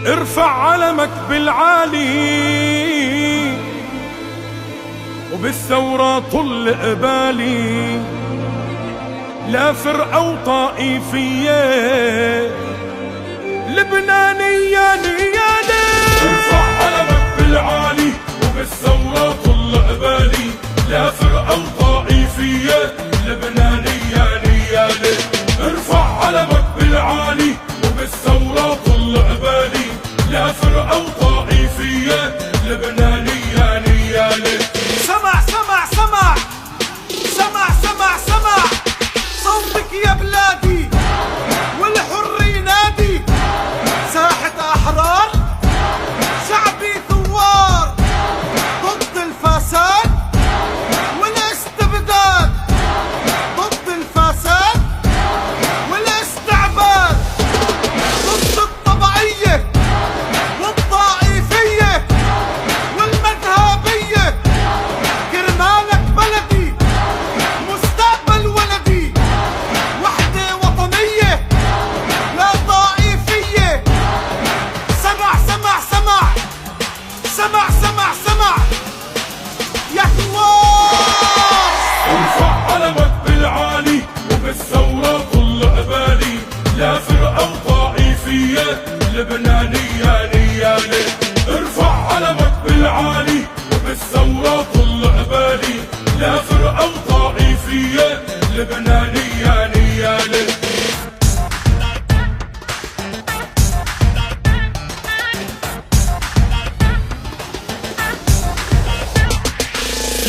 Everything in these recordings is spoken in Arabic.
ارفع علمك بالعالي وبالثورة طل قبالي، لا فرقة وطائفية لبنانية نيالي. ارفع علمك بالعالي وبالثورة طل قبالي، لا فرقة وطائفية لبنانية نيالي. ارفع علمك بالعالي وبالثورة طل قبالي، لا فرقة وطائفية لبنانية نيالي. سمع سمع سمع سمع سمع سمع صوتك يا بلادي والحر ينادي، ساحة أحرار شعبي ثوار ضد الفساد والاستبداد، ضد الفساد والاستعباد، ضد الطبعية والطائفية والمذهبية. كرمالك بلدي مستقبل ولدي، وحدة وطنية لا طائفية. سمع سمع سمع سمع سمع سمع يا ثوار. ارفع علمك بالعالي وبالثورة طل قبالي، لا فرقة وطائفية لبنانية نيالي. ارفع علمك بالعالي وبالثورة طل قبالي، لا فرقة وطائفية لبنانية نيالي.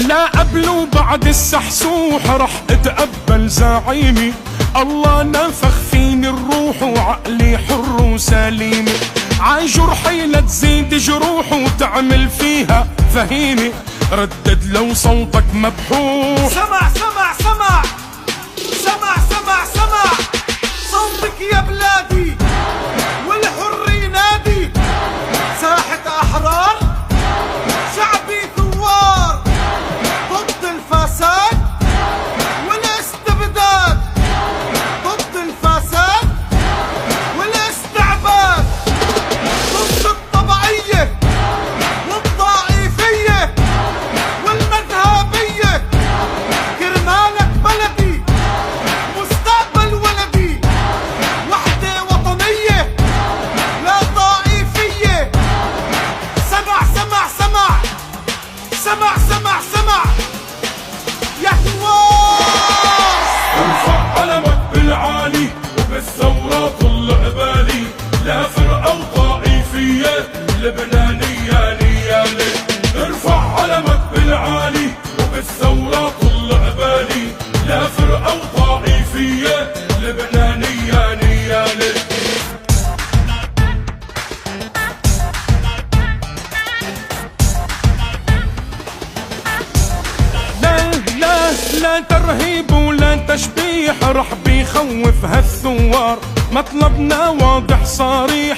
لا قبل وبعد السحسوح رح اتقبل زعيمي، الله نفخ فيني الروح وعقلي حر وسليمي. عن جرحي لا تزيد جروح وتعمل فيها فهيمي، ردد لو صوتك مبحوح. سمع سمع سمع سمع سمع سمع صوتك يا بلادي والحر ينادي، ساحة أحرار شعبي ثوار ضد الفساد والاستبداد، ضد الفساد والاستعباد، ضد الطبعية والطائفية والمذهبية. كرمالك بلدي مستقبل ولدي، وحدة وطنية لا طائفية. سمع سمع سمع سمع سمع سمع يا ثوار. ارفع علمك بالعالي وبالثورة طل قبالي، لا فرقة وطائفية لبنانية نيالي. ارفع علمك بالعالي وبالثورة طل قبالي، لا فرقة وطائفية لبنانية نيالي. لا ترهيب ولا تشبيح رح بيخوف هالثوار، مطلبنا واضح صريح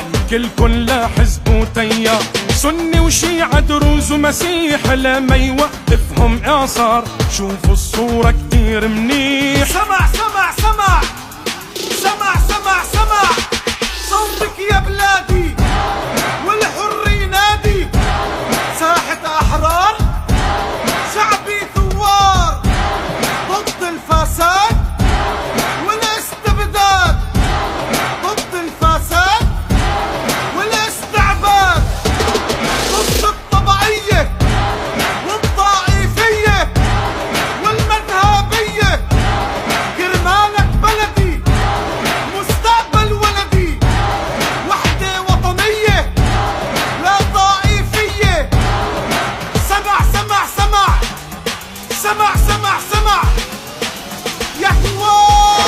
كل لا حزب وتيار، سني وشيعة دروز ومسيح لا ما يوقفهم اعصار. شوفوا الصورة كتير منيح. سمع سمع سمع سمع سمع سمع صوتك يا بلادي والحر ينادي، ساحة أحرار شعبي ثوار ضد الفساد والاستبداد، ضد الفساد والاستعباد، ضد الطبعية والطائفية والمذهبية. كرمالك بلدي مستقبل ولدي، وحدة وطنية لا طائفية. سمع سمع سمع سمع سمع سمع يا ثوار.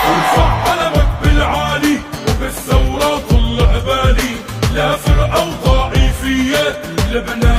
ارفع علمك بالعالي وبالثورة طل قبالي، لا فرقة وطائفية لبنانية